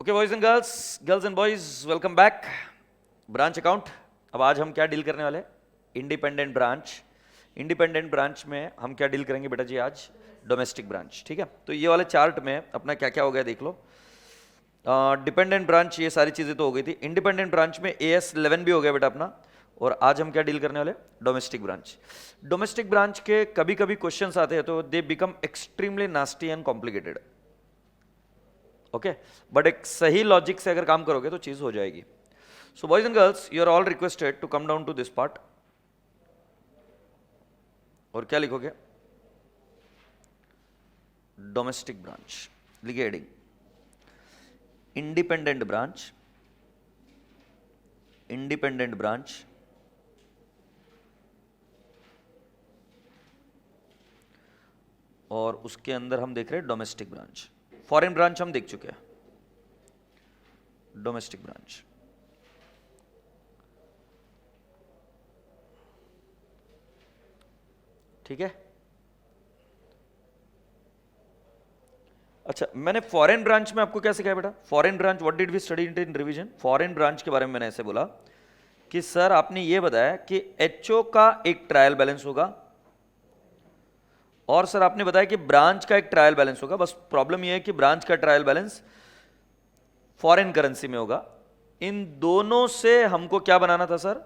Okay boys and girls, girls and boys, welcome back. Branch account. अब आज हम क्या डील करने वाले? Independent branch. इंडिपेंडेंट ब्रांच में हम क्या डील करेंगे बेटा जी? आज डोमेस्टिक ब्रांच। ठीक है, तो ये वाले चार्ट में अपना क्या क्या हो गया देख लो। डिपेंडेंट ब्रांच ये सारी चीजें तो हो गई थी। इंडिपेंडेंट ब्रांच में AS11 भी हो गया बेटा अपना। और आज हम क्या डील करने वाले? Domestic branch. डोमेस्टिक ब्रांच के कभी कभी क्वेश्चंस आते हैं तो they become extremely nasty and complicated. Okay, but एक सही लॉजिक से अगर काम करोगे तो चीज हो जाएगी। So boys and girls, you are all requested to come down to this part. और क्या लिखोगे? डोमेस्टिक ब्रांच लिखे heading. Independent branch, independent branch, और उसके अंदर हम देख रहे हैं डोमेस्टिक ब्रांच। फॉरेन ब्रांच हम देख चुके हैं, डोमेस्टिक ब्रांच। ठीक है, अच्छा मैंने फॉरेन ब्रांच में आपको क्या सिखाया बेटा? Foreign branch what did we study in revision? Foreign branch के बारे में मैंने ऐसे बोला कि सर आपने ये बताया कि HO का एक ट्रायल बैलेंस होगा, और सर आपने बताया कि ब्रांच का एक ट्रायल बैलेंस होगा। बस प्रॉब्लम यह है कि ब्रांच का ट्रायल बैलेंस फॉरेन करेंसी में होगा। इन दोनों से हमको क्या बनाना था sir?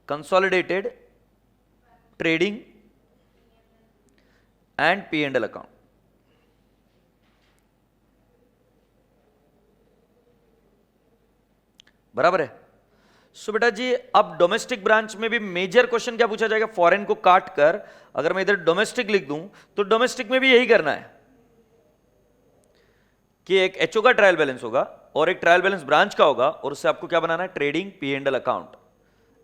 Consolidated trading and P&L account. बराबर है? सो बेटा जी अब डोमेस्टिक ब्रांच में भी मेजर क्वेश्चन क्या पूछा जाएगा? फॉरेन को काट कर अगर मैं इधर डोमेस्टिक लिख दूं तो डोमेस्टिक में भी यही करना है कि एक HO का ट्रायल बैलेंस होगा और एक ट्रायल बैलेंस ब्रांच का होगा, और उससे आपको क्या बनाना है? Trading, P&L account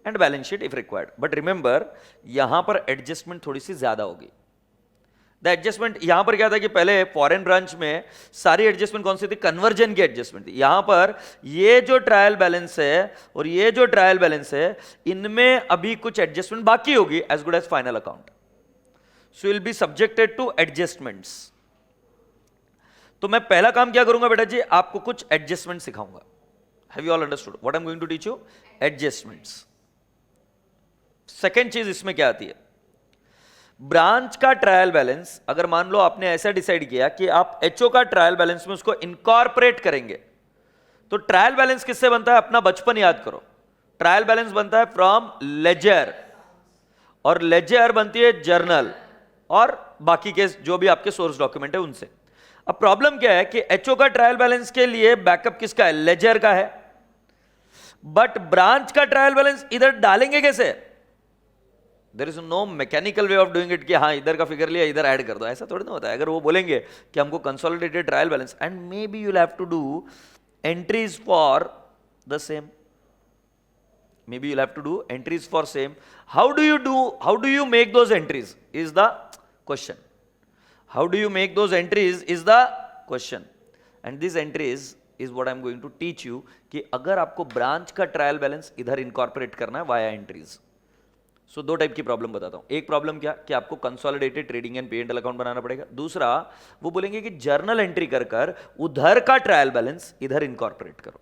and balance sheet if required. But remember यहां पर एडजस्टमेंट थोड़ी सी ज्यादा होगी। द एडजस्टमेंट यहां पर क्या था कि पहले फॉरेन ब्रांच में सारी एडजस्टमेंट कौन सी थी? कन्वर्जन की एडजस्टमेंट थी। यहां पर ये जो ट्रायल बैलेंस है और ये जो ट्रायल बैलेंस है, इनमें अभी कुछ एडजस्टमेंट बाकी होगी as good as final account. So will be subjected to adjustments. तो मैं पहला काम क्या करूंगा बेटा जी? आपको कुछ एडजस्टमेंट सिखाऊंगा। Have you all understood what I am going to teach you? Adjustments. Second चीज इसमें क्या आती है? ब्रांच का ट्रायल बैलेंस अगर मान लो आपने ऐसा डिसाइड किया कि आप HO का ट्रायल बैलेंस में उसको इनकॉर्पोरेट करेंगे, तो ट्रायल बैलेंस किससे बनता है? अपना बचपन याद करो। ट्रायल बैलेंस बनता है फ्रॉम लेजर, और लेजर बनती है जर्नल और बाकी के जो भी आपके सोर्स डॉक्यूमेंट है उनसे। अब प्रॉब्लम क्या है कि HO का ट्रायल बैलेंस के लिए बैकअप किसका है? लेजर का है। बट ब्रांच का ट्रायल बैलेंस इधर डालेंगे कैसे? There is no mechanical way of doing it कि हाँ इधर का फिगर लिया इधर ऐड कर दो, ऐसा थोड़ी ना होता है। अगर वो बोलेंगे कि हमको consolidated trial balance and maybe you will have to do entries for the same, maybe you will have to do entries for same. How do you make those entries is the question. How do you make those entries is the question, and this entries is what I am going to teach you कि अगर आपको branch का trial balance इधर incorporate करना है via entries. सो दो type की problem बताता हूं। एक प्रॉब्लम क्या कि आपको consolidated trading and P&L account बनाना पड़ेगा। दूसरा वो बोलेंगे कि जर्नल एंट्री कर कर उधर का ट्रायल बैलेंस इधर इनकॉर्पोरेट करो।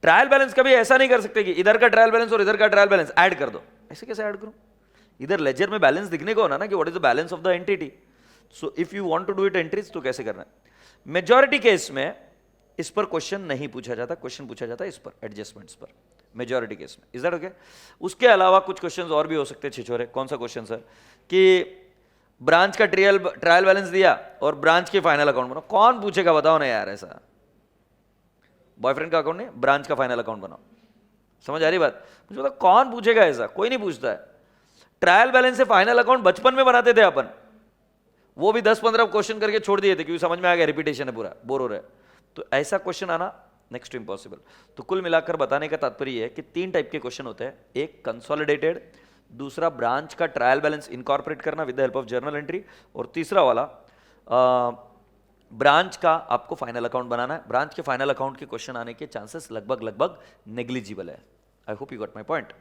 ट्रायल बैलेंस कभी ऐसा नहीं कर सकते कि इधर का ट्रायल बैलेंस और इधर का ट्रायल बैलेंस ऐड कर दो। ऐसे कैसे ऐड करूं? इधर लेजर में बैलेंस दिखने को होना ना कि what is the balance of the entity. So if you want to do it entries तो कैसे करना है? मेजॉरिटी केस में इस पर क्वेश्चन नहीं पूछा जाता, क्वेश्चन पूछा जाता है इस पर, एडजस्टमेंट्स पर, मेजॉरिटी केस में। Is that okay? उसके अलावा कुछ क्वेश्चंस और भी हो सकते हैं छिछोरे। कौन सा क्वेश्चन सर? कि ब्रांच का ट्रायल बैलेंस दिया और ब्रांच के फाइनल अकाउंट बनाओ। कौन पूछेगा बताओ ना यार ऐसा? बॉयफ्रेंड का अकाउंट नहीं, ब्रांच का फाइनल अकाउंट बनाओ। समझ आ रही बात? मुझे बताओ कौन पूछेगा ऐसा? कोई नहीं पूछता है। ट्रायल बैलेंस से फाइनल अकाउंट बचपन में बनाते थे अपन, वो भी 10-15 क्वेश्चन करके छोड़ दिए थे क्योंकि समझ में आ गया रिपीटेशन है, पूरा बोर हो रहा है। तो ऐसा क्वेश्चन आना नेक्स्ट टू इम्पॉसिबल। तो कुल मिलाकर बताने का तात्पर्य है कि 3 टाइप के क्वेश्चन होते हैं। एक कंसोलिडेटेड, दूसरा ब्रांच का ट्रायल बैलेंस इनकॉर्पोरेट करना with the help of journal entry, और तीसरा वाला ब्रांच का आपको फाइनल अकाउंट बनाना है। ब्रांच के फाइनल अकाउंट के क्वेश्चन आने के चांसेस लगभग नेग्लिजिबल है। I hope you got my point.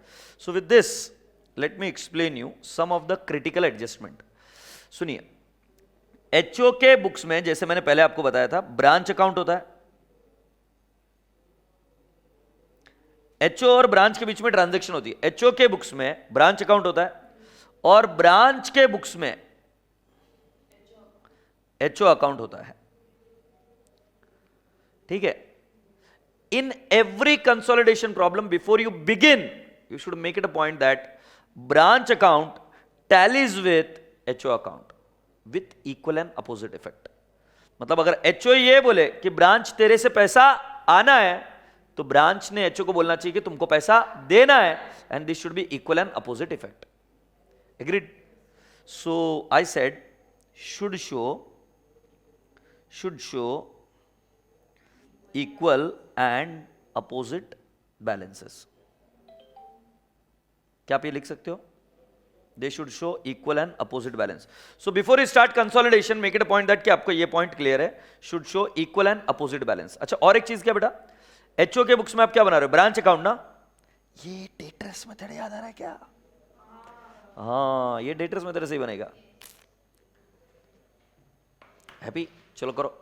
So with this let me explain you some of the critical adjustment. सुनिए, एचओ के बुक्स में जैसे मैंने पहले आपको बताया था ब्रांच अकाउंट होता है, एचओ और ब्रांच के बीच में ट्रांजैक्शन होती है, एचओ के बुक्स में ब्रांच अकाउंट होता है और ब्रांच के बुक्स में एचओ अकाउंट होता है, ठीक है। In every consolidation problem before you begin you should make it a point that branch account tallies with HO account with equal and opposite effect. मतलब अगर एचओ ये बोले कि ब्रांच तेरे से पैसा आना है तो ब्रांच ने एचओ को बोलना चाहिए कि तुमको पैसा देना है, and this should be equal and opposite effect. Agreed? So I said should show equal and opposite balances। क्या आप ये लिख सकते हो? They should show equal and opposite balance। So before you start consolidation, make it a point that कि आपको ये point clear है, should show equal and opposite balance। अच्छा, और एक चीज क्या बेटा, एचओ के बुक्स में आप क्या बना रहे हो? ब्रांच अकाउंट ना। ये डेटर्स मेथड याद आ रहा है क्या? हाँ, ये डेटर्स मेथड से ही बनेगा। हैप्पी? चलो करो।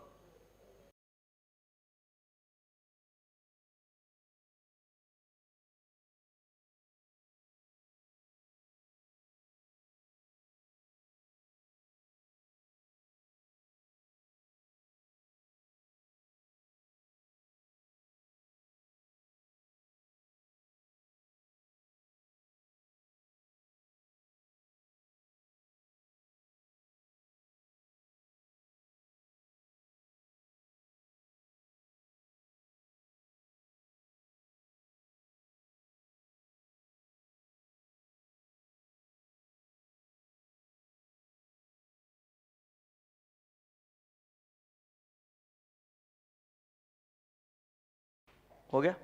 हो गया?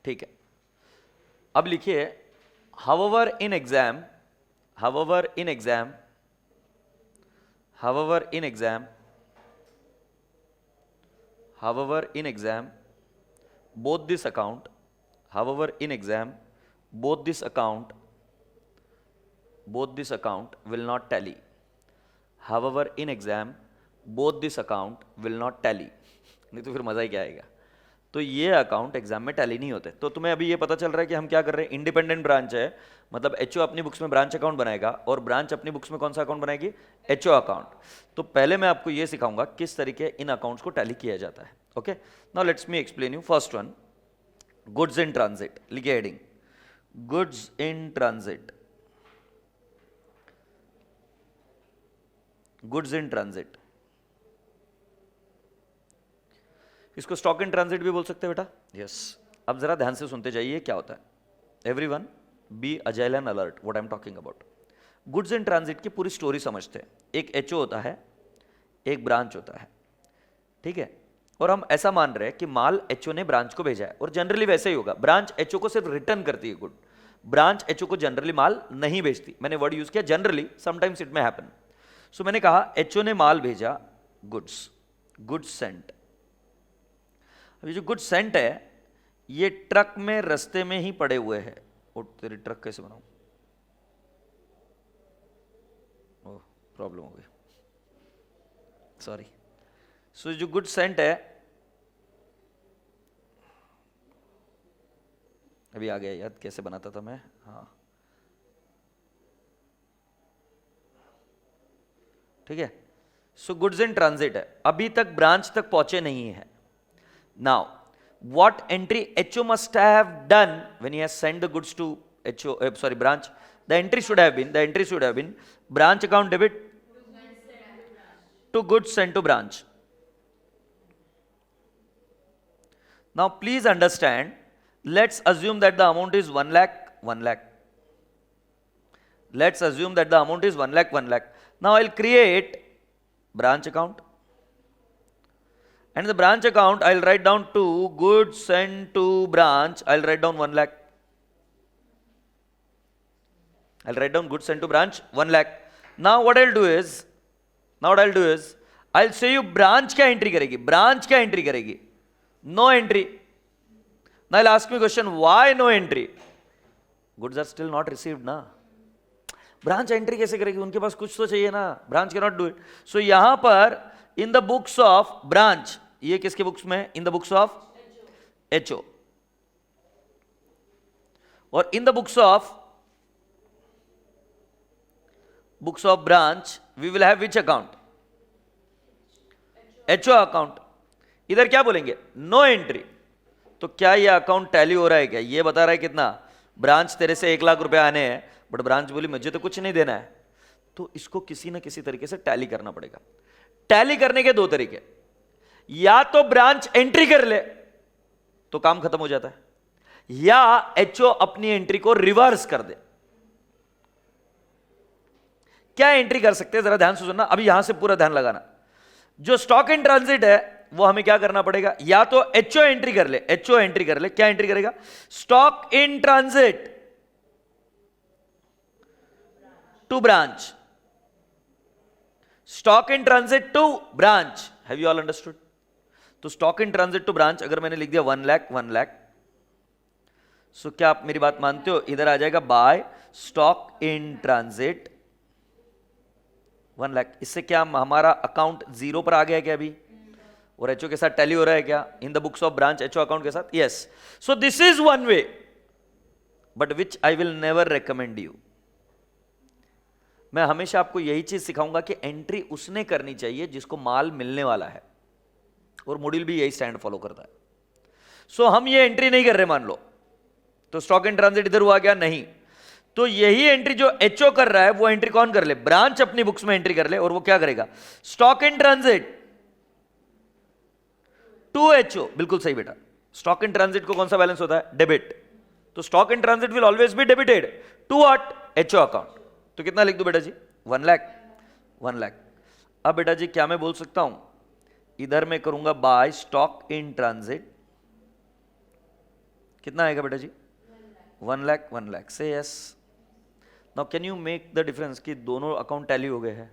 ठीक है। अब लिखिए however in exam however in exam however in exam however in exam both this account however in exam both this account will not tally। however in exam both this account will not tally। नहीं तो फिर मजा ही क्या आएगा। तो ये account exam में tally नहीं होते। तो तुम्हें अभी ये पता चल रहा है कि हम क्या कर रहे हैं, इंडिपेंडेंट ब्रांच है, मतलब एचओ अपनी बुक्स में ब्रांच अकाउंट बनाएगा और ब्रांच अपनी बुक्स में कौन सा अकाउंट बनाएगी? HO account. तो पहले मैं आपको ये सिखाऊंगा किस तरीके इन अकाउंट्स को टैली किया जाता है। Okay, now let's me explain you. First one, goods in transit. लिखिए heading, goods in transit. Goods in transit, इसको स्टॉक इन ट्रांजिट भी बोल सकते हैं बेटा। यस, अब जरा ध्यान से सुनते जाइए क्या होता है। Everyone be agile and alert what I am talking about. Goods in transit की पूरी स्टोरी समझते हैं। एक एचओ होता है, एक ब्रांच होता है, ठीक है। और हम ऐसा मान रहे हैं कि माल एचओ ने ब्रांच को भेजा है, और जनरली वैसे ही होगा। ब्रांच एचओ को सिर्फ रिटर्न करती है गुड, ब्रांच एचओ को जनरली माल नहीं भेजती। मैंने वर्ड यूज किया generally, sometimes it may happen. So मैंने कहा एचओ ने माल भेजा, गुड्स, गुड्स सेंट। अभी जो गुड सेंट है ये ट्रक में रास्ते में ही पड़े हुए हैं। और तेरी ट्रक कैसे बनाऊं? ओह, प्रॉब्लम हो गई, सॉरी। सो जो गुड सेंट है, अभी आ गया याद कैसे बनाता था मैं। हाँ ठीक है। सो गुड्स इन ट्रांजिट है, अभी तक ब्रांच तक पहुंचे नहीं है। Now, what entry HO must have done when he has sent the goods to HO, branch? The entry should have been branch account debit to goods sent to branch. Now, please understand. Let's assume that the amount is 1 lakh, 1 lakh. Let's assume that the amount is 1 lakh, 1 lakh. Now, I'll create branch account. And in the branch account, I'll write down to goods sent to branch, I'll write down 1 lakh. I'll write down goods sent to branch 1 lakh. Now what I'll do is, I'll say you branch क्या entry करेगी? Branch क्या entry करेगी? No entry. Now I'll ask me question, why no entry? Goods are still not received ना? Branch entry कैसे करेगी? उनके पास कुछ तो चाहिए ना, branch can not do it. So यहां पर in the books of branch, ये किसके बुक्स में? In the books of HO. और in the books of branch we will have which account? HO account. इधर क्या बोलेंगे? No entry. तो क्या ये अकाउंट टैली हो रहा है क्या? ये बता रहा है कितना? ब्रांच तेरे से 1 लाख रुपए आने हैं, बट ब्रांच बोली मुझे तो कुछ नहीं देना है. तो इसको किसी ना किसी तरीके से टैली करना पड़ेगा. टैली करने के 2 तरीके, या तो ब्रांच एंट्री कर ले तो काम खत्म हो जाता है, या एचओ अपनी एंट्री को रिवर्स कर दे. क्या एंट्री कर सकते हैं? जरा ध्यान से सुनना, अभी यहां से पूरा ध्यान लगाना. जो स्टॉक इन ट्रांजिट है वो हमें क्या करना पड़ेगा? या तो एचओ एंट्री कर ले. एचओ एंट्री कर ले. क्या एंट्री करेगा? Stock in transit to branch. Stock in transit to branch. Have you all understood? तो stock in transit to branch अगर मैंने लिख दिया 1 लाख 1 लाख, सो क्या आप मेरी बात मानते हो? इधर आ जाएगा by stock in transit 1 lakh. इससे क्या हमारा अकाउंट 0 पर आ गया क्या अभी? और एचओ के साथ टैली हो रहा है क्या? इन the books of branch HO account के साथ. Yes. So this is one way, but which I will never recommend you. मैं हमेशा आपको यही चीज सिखाऊंगा कि एंट्री उसने करनी चाहिए जिसको माल मिलने वाला है, और मॉड्यूल भी यही स्टैंड फॉलो करता है. सो हम ये एंट्री नहीं कर रहे मान लो, तो स्टॉक इन ट्रांजिट इधर हुआ क्या? नहीं. तो यही एंट्री जो एचओ कर रहा है वो एंट्री कौन कर ले? ब्रांच अपनी बुक्स में एंट्री कर ले. और वो क्या करेगा? Stock in transit to HO. बिल्कुल सही बेटा. स्टॉक इन ट्रांजिट को कौन सा बैलेंस होता है? डेबिट. तो stock in transit will always be debited to what? HO account. तो कितना लिख दूं बेटा जी? 1 लाख 1 लाख. अब बेटा जी क्या मैं बोल सकता हूं? इधर मैं करूंगा बाय स्टॉक इन ट्रांजिट. कितना आएगा बेटा जी? 1 लाख 1 लाख. से yes. Now can you make the difference कि दोनों अकाउंट टैली हो गए हैं?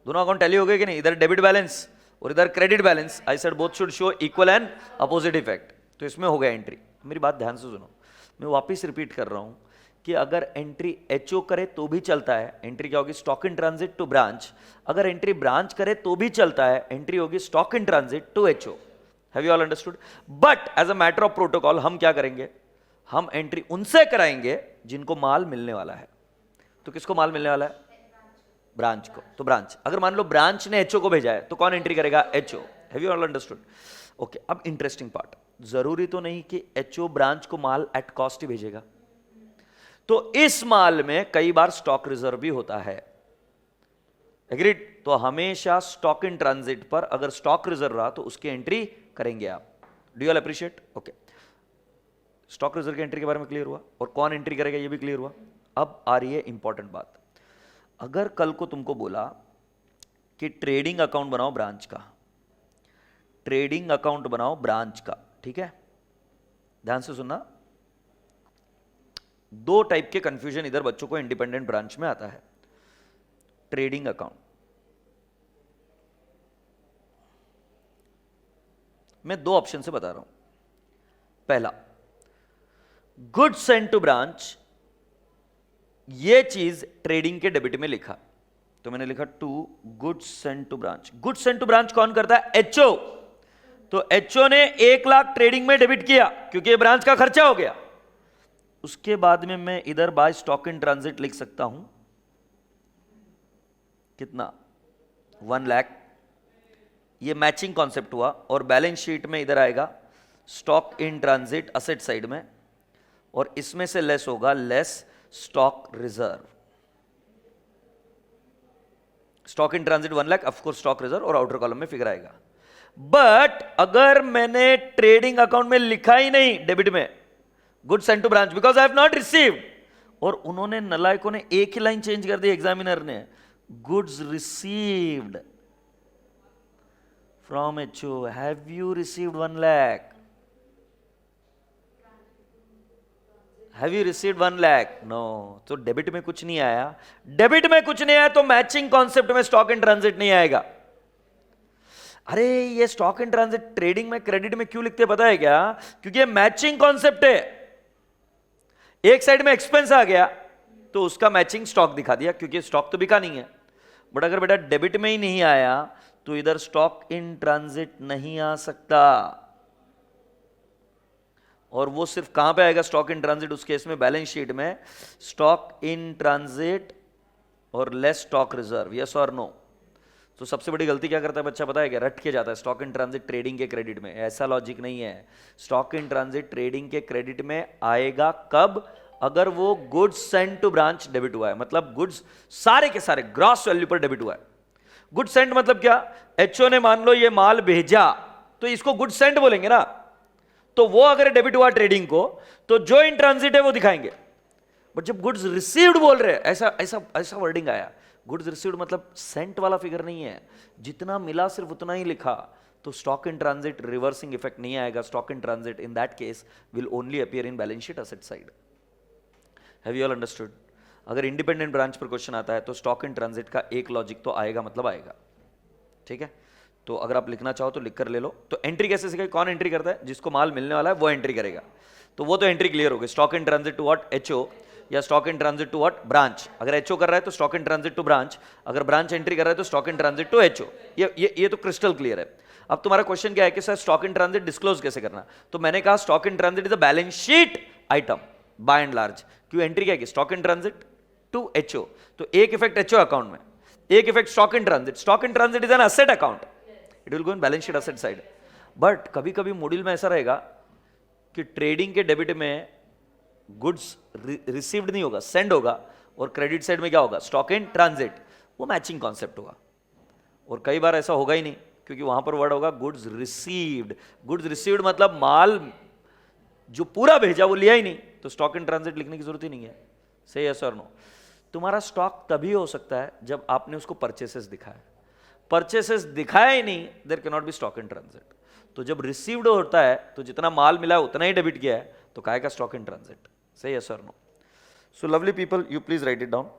दोनों अकाउंट टैली हो गए कि नहीं? इधर डेबिट बैलेंस और इधर credit balance. I said both should show equal and opposite effect. तो इसमें हो गया एंट्री. मेरी बात ध्यान से सुनो, मैं वापस रिपीट कर रहा हूं कि अगर एंट्री एचओ करे तो भी चलता है. एंट्री क्या होगी? Stock in transit to branch. अगर एंट्री ब्रांच करे तो भी चलता है. एंट्री होगी stock in transit to HO. Have you all understood? But as a matter of protocol हम क्या करेंगे? हम एंट्री उनसे कराएंगे जिनको माल मिलने वाला है. तो किसको माल मिलने वाला है? ब्रांच को. तो ब्रांच, अगर मान लो ब्रांच ने एचओ को भेजा है तो कौन एंट्री करेगा? HO. Have you all understood? Okay. अब इंटरेस्टिंग पार्ट, जरूरी तो नहीं कि एचओ ब्रांच को माल एट कॉस्ट ही भेजेगा. तो इस माल में कई बार स्टॉक रिजर्व भी होता है. एग्रीड? तो हमेशा स्टॉक इन ट्रांजिट पर अगर स्टॉक रिजर्व रहा तो उसकी एंट्री करेंगे आप. Do you all appreciate? Okay. Stock reserve की एंट्री के बारे में क्लियर हुआ, और कौन एंट्री करेगा ये भी क्लियर हुआ. अब आ रही है इंपॉर्टेंट बात. अगर कल को तुमको बोला कि ट्रेडिंग अकाउंट बनाओ ब्रांच का, ट्रेडिंग अकाउंट बनाओ ब्रांच का, ठीक है? ध्यान से सुनना. 2 टाइप के कंफ्यूजन इधर बच्चों को इंडिपेंडेंट ब्रांच में आता है. ट्रेडिंग अकाउंट, मैं 2 ऑप्शन से बता रहा हूं. पहला, गुड्स सेंट टू ब्रांच. ये चीज ट्रेडिंग के डेबिट में लिखा, तो मैंने लिखा to goods sent to branch. Goods sent to branch कौन करता है? एचओ. तो एचओ ने 1 लाख ट्रेडिंग में डेबिट किया क्योंकि ये ब्रांच का खर्चा हो गया. उसके बाद में मैं इधर बाय स्टॉक इन ट्रांजिट लिख सकता हूं. कितना? 1 लाख. ये मैचिंग कॉन्सेप्ट हुआ. और बैलेंस शीट में इधर आएगा stock in transit asset side में, और इसमें से लेस होगा less stock reserve. Stock in transit 1 lakh, of course stock reserve, और आउटर कॉलम में फिगर आएगा. बट अगर मैंने ट्रेडिंग अकाउंट में लिखा ही नहीं डेबिट में goods sent to branch because I have not received, और उन्होंने नलायकों ने एक ही लाइन चेंज कर दी एग्जामिनर ने, goods received from HO. Have you received 1 lakh? Have you received 1 lakh? No. तो डेबिट में कुछ नहीं आया. डेबिट में कुछ नहीं आया तो मैचिंग कॉन्सेप्ट में स्टॉक इन ट्रांजिट नहीं आएगा. अरे ये स्टॉक इन ट्रांजिट ट्रेडिंग में क्रेडिट में क्यों लिखते पता है क्या? क्योंकि ये मैचिंग कॉन्सेप्ट है. एक साइड में एक्सपेंस आ गया तो उसका मैचिंग स्टॉक दिखा दिया, क्योंकि स्टॉक तो बिका नहीं है। बट अगर बेटा डेबिट में ही नहीं आया तो इधर स्टॉक इन ट्रांजिट नहीं आ सकता। और वो सिर्फ कहां पे आएगा स्टॉक इन ट्रांजिट? उस केस में बैलेंस शीट में स्टॉक इन ट्रांजिट और लेस स्टॉक रिजर्व, यस और नो। तो सबसे बड़ी गलती क्या करता है बच्चा पता है क्या? रट के जाता है स्टॉक इन ट्रांजिट ट्रेडिंग के क्रेडिट में। ऐसा लॉजिक नहीं है। स्टॉक इन ट्रांजिट ट्रेडिंग के क्रेडिट में आएगा कब? अगर वो goods send to branch debit हुआ है, मतलब गुड्स सारे के सारे ग्रॉस वैल्यू पर डेबिट हुआ है। गुड सेंड मतलब क्या? एचओ ने मान लो ये माल भेजा तो इसको गुड सेंड बोलेंगे ना, तो वो अगर डेबिट हुआ ट्रेडिंग को तो जो इन ट्रांजिट है वो दिखाएंगे। बट जब गुड्स रिसीव्ड बोल रहे हैं, ऐसा ऐसा ऐसा वर्डिंग आया, गुड्स रिसीव्ड मतलब सेंट वाला फिगर नहीं है, जितना मिला सिर्फ उतना ही लिखा, तो stock in transit reversing effect नहीं आएगा। Stock in transit in that case will only appear in balance sheet asset side. Have you all understood? अगर इंडिपेंडेंट ब्रांच पर क्वेश्चन आता है तो स्टॉक इन ट्रांजिट का एक लॉजिक तो आएगा, मतलब आएगा। ठीक है, तो अगर आप लिखना चाहो तो लिख कर ले लो। तो एंट्री कैसे सीखेगा? कौन एंट्री करता है? जिसको माल मिलने वाला है वो एंट्री करेगा। तो वो तो एंट्री क्लियर होगी। Stock in transit to what? HO, या stock in transit to what? Branch. अगर एचओ कर रहा है तो stock in transit to branch, अगर ब्रांच एंट्री कर रहा है तो stock in transit to HO. ये तो क्रिस्टल क्लियर है। अब तुम्हारा क्वेश्चन क्या है कि sir stock in transit disclose कैसे करना? तो मैंने कहा stock in transit is a balance sheet item by and large. क्यों? एंट्री क्या है? Stock in transit to HO, तो एक इफेक्ट एचओ अकाउंट में, एक effect stock in transit. Stock in transit is an asset account, it will go in balance sheet asset side. But कभी कभी module में ऐसा रहेगा कि ट्रेडिंग के डेबिट में गुड्स रिसीव्ड नहीं होगा, सेंड होगा, और क्रेडिट साइड में क्या होगा? Stock in transit. वो मैचिंग कॉन्सेप्ट होगा। और कई बार ऐसा होगा ही नहीं, क्योंकि वहां पर वर्ड होगा गुड्स रिसीव्ड। गुड्स रिसीव्ड मतलब माल जो पूरा भेजा वो लिया ही नहीं, तो स्टॉक इन ट्रांजिट लिखने की जरूरत ही नहीं है। से यस और नो? तुम्हारा स्टॉक तभी हो सकता है जब आपने उसको परचेसेस दिखाया। परचेसेस दिखाया ही नहीं, there cannot be stock in transit. तो जब रिसीव्ड होता है तो जितना माल मिला है उतना ही डेबिट किया है, तो काहे का stock in transit? Say yes और no? So lovely people, you please write it down.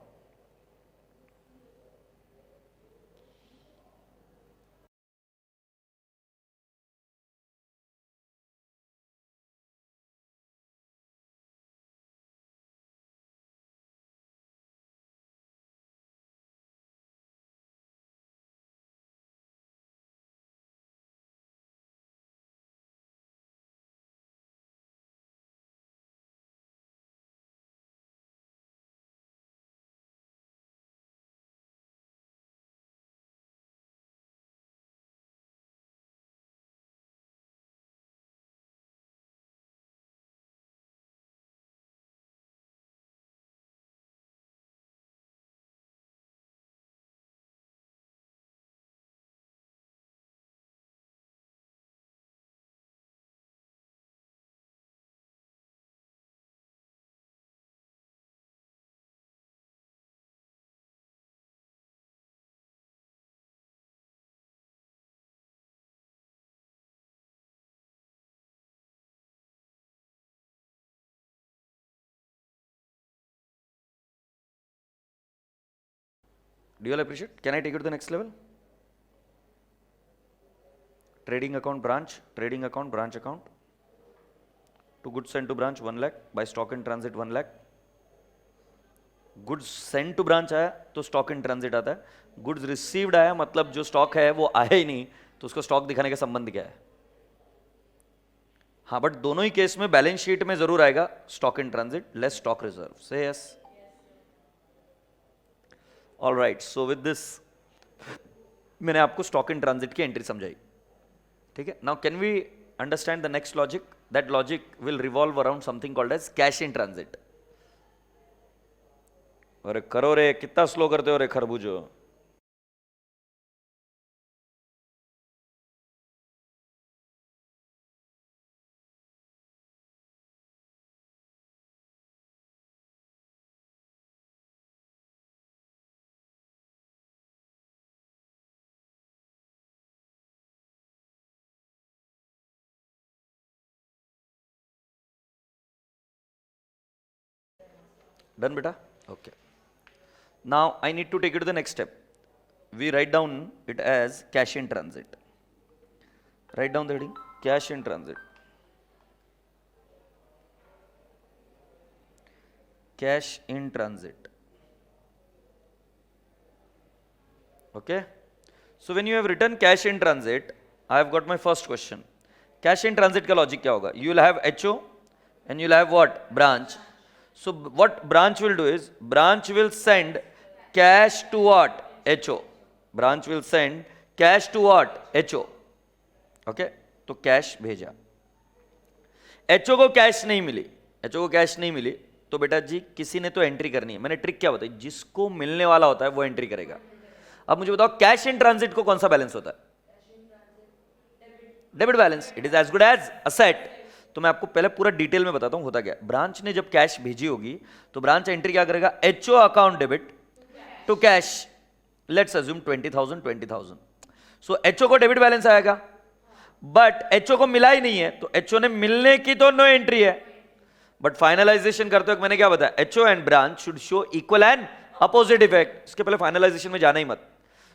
Do you all appreciate? Can I take it to the next level? Trading account branch, trading account branch account. To goods sent to branch 1 lakh, by stock in transit 1 lakh. Goods send to branch आया तो stock in transit आता है। Goods received आया मतलब जो stock है वो आया ही नहीं, तो उसको स्टॉक दिखाने का संबंध क्या है? हाँ, बट दोनों ही केस में बैलेंस शीट में जरूर आएगा stock in transit less stock reserve. Say yes? All right, so with this मैंने आपको स्टॉक इन ट्रांजिट की एंट्री समझाई। ठीक है, now can we understand the next logic? That logic will revolve around something called as cash in transit. अरे करो रे, कितना स्लो करते हो रे खरबूजो। Done beta? Okay. Now I need to take it to the next step. We write down it as cash in transit. Write down the heading cash in transit. Cash in transit. Okay. So when you have written cash in transit, I have got my first question. Cash in transit का logic क्या होगा? You will have HO and you will have what? Branch. So what branch will do is, branch will send cash to what? HO. Branch will send cash to what? HO. Okay. तो cash भेजा, HO को cash नहीं मिली, HO को cash नहीं मिली, तो बेटा जी किसी ने तो एंट्री करनी है. मैंने ट्रिक क्या बताई? जिसको मिलने वाला होता है वो एंट्री करेगा. अब मुझे बताओ कैश इन ट्रांजिट को कौन सा बैलेंस होता है? Debit balance. It is as good as asset. तो मैं आपको पहले पूरा डिटेल में बताता हूं होता क्या. ब्रांच ने जब कैश भेजी होगी तो ब्रांच एंट्री क्या करेगा? HO account debit to cash. Let's assume 20,000. सो HO को डेबिट बैलेंस आएगा, बट HO को मिला ही नहीं है, तो HO ने मिलने की तो नो एंट्री है. बट फाइनलाइजेशन करते वक्त मैंने क्या बताया? HO and branch should show equal and opposite effect. इसके पहले फाइनलाइजेशन में जाना ही मत.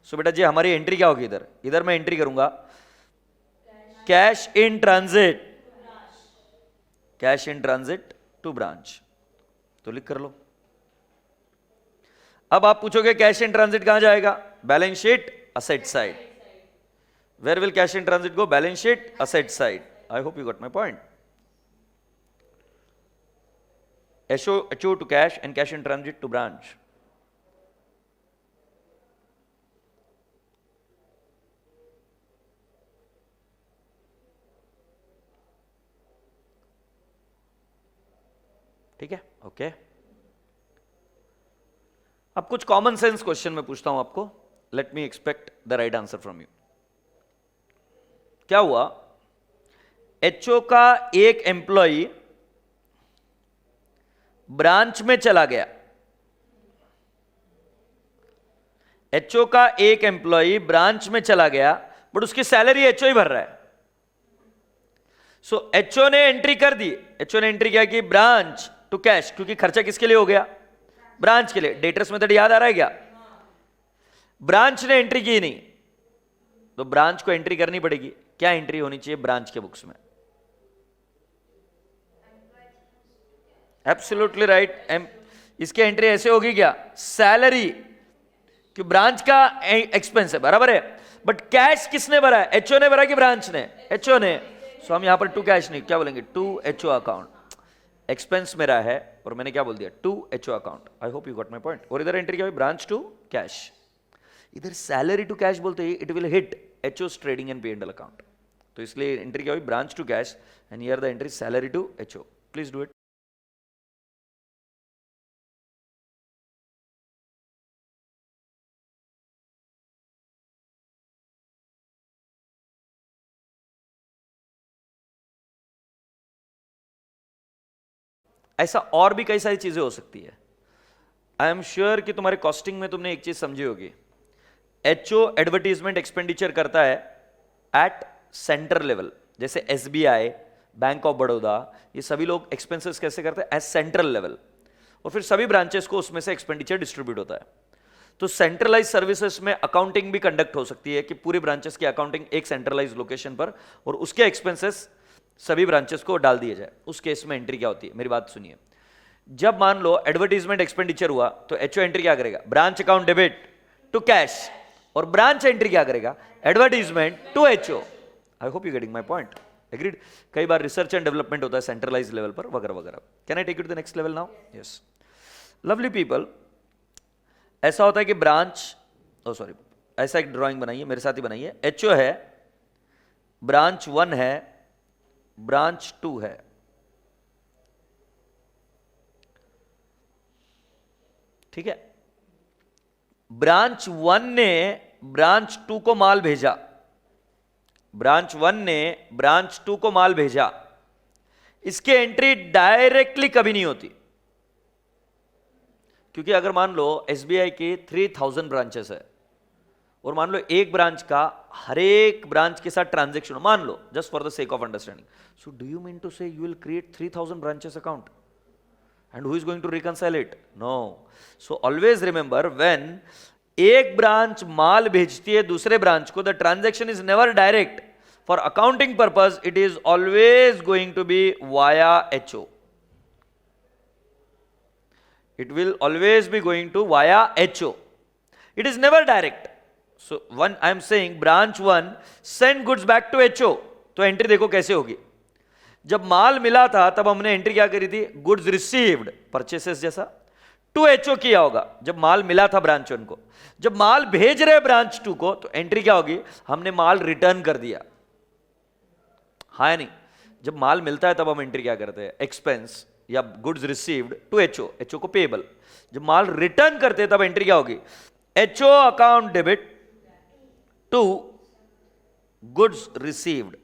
सो बेटा जी हमारी एंट्री क्या होगी? इधर मैं एंट्री करूंगा cash in transit, cash in transit to branch. तो लिख कर लो. अब आप पूछोगे कैश इन ट्रांजिट कहां जाएगा? Balance sheet asset side. Where will cash in transit go? Balance sheet, asset side. I hope you got my point. HO to cash and cash in transit to branch. ठीक है? Okay. अब कुछ common sense question में पूछता हूं आपको. Let me expect the right answer from you. क्या हुआ? HO का एक एम्प्लॉय ब्रांच में चला गया. HO का एक एम्प्लॉय ब्रांच में चला गया, बट उसकी सैलरी HO ही भर रहा है. सो HO ने एंट्री कर दी. HO ने एंट्री किया कि ब्रांच टू कैश, क्योंकि खर्चा किसके लिए हो गया? ब्रांच के लिए. डेटर्स मेथड याद आ रहा है क्या? ब्रांच ने एंट्री की नहीं, तो ब्रांच को एंट्री करनी पड़ेगी. क्या एंट्री होनी चाहिए ब्रांच के बुक्स में? Absolutely right. इसकी एंट्री ऐसे होगी क्या? सैलरी, कि ब्रांच का एक्सपेंस है, बराबर है. बट कैश किसने भरा है? HO ने भरा कि ब्रांच ने? HO ने. सो हम यहां पर टू कैश नहीं, क्या बोलेंगे? To HO account. एक्सपेंस मेरा है और मैंने क्या बोल दिया? To HO account. I hope you got my point. और इधर एंट्री क्या हुई? Branch to cash. इधर सैलरी टू कैश बोलते ही it will hit HO's trading and P&L account. तो इसलिए एंट्री क्या हुई? Branch to cash, and here the entry salary to HO. Please do it. ऐसा और भी कई सारी चीजें हो सकती है. आई एम श्योर कि तुम्हारे कॉस्टिंग में तुमने एक चीज समझी होगी. HO एडवर्टीजमेंट एक्सपेंडिचर करता है एट सेंटर लेवल. जैसे SBI, बैंक ऑफ बड़ौदा, ये सभी लोग एक्सपेंसेस कैसे करते हैं? At central level. और फिर सभी ब्रांचेस को उसमें से एक्सपेंडिचर डिस्ट्रीब्यूट होता है. तो सेंट्रलाइज सर्विसेज में अकाउंटिंग भी कंडक्ट हो सकती है कि पूरी ब्रांचेस की अकाउंटिंग एक सेंट्रलाइज लोकेशन पर, और उसके एक्सपेंसेस सभी ब्रांचेस को डाल दिए जाए. उस केस में एंट्री क्या होती है? मेरी बात सुनिए. जब मान लो एडवर्टीजमेंट एक्सपेंडिचर हुआ, तो HO एंट्री क्या करेगा? Branch account debit to cash. और ब्रांच एंट्री क्या करेगा? Advertisement to HO. I hope you getting my point. Agreed. कई बार रिसर्च एंड डेवलपमेंट होता है सेंट्रलाइज लेवल पर, वगैरह वगैरह. Can I take it to the next level now? Yes. Lovely people, ऐसा होता है कि ब्रांच, सॉरी, ऐसा एक ड्राइंग बनाइए, मेरे साथ ही बनाइए. HO है, ब्रांच 1 है, ब्रांच 2 है. ठीक है. ब्रांच 1 ने ब्रांच 2 को माल भेजा. ब्रांच 1 ने ब्रांच 2 को माल भेजा. इसकी एंट्री डायरेक्टली कभी नहीं होती, क्योंकि अगर मान लो SBI की 3000 ब्रांचेस है, और मान लो एक ब्रांच का हर एक ब्रांच के साथ ट्रांजेक्शन, मान लो, just for the sake of understanding. So do you mean to say you will create 3000 branches account? And who is going to reconcile it? No. So always remember, when एक branch माल भेजती है दूसरे branch को, the transaction is never direct. For accounting purpose, it is always going to be via HO. It will always be going to via HO. It is never direct. So one I am saying branch 1 send goods back to HO, तो entry देखो कैसे होगी। जब माल मिला था तब हमने entry क्या करी थी, गुड्स रिसीव्ड, परचेसेस जैसा। टू एचओ किया होगा जब माल मिला था ब्रांच 1 को। जब माल भेज रहे ब्रांच 2 को तो एंट्री क्या होगी, हमने माल रिटर्न कर दिया, हाँ या नहीं। जब माल मिलता है तब हम एंट्री क्या करते हैं, एक्सपेंस या goods received to HO, HO को पेबल। जब माल रिटर्न करते हैं तब एंट्री क्या होगी, HO account debit to goods received.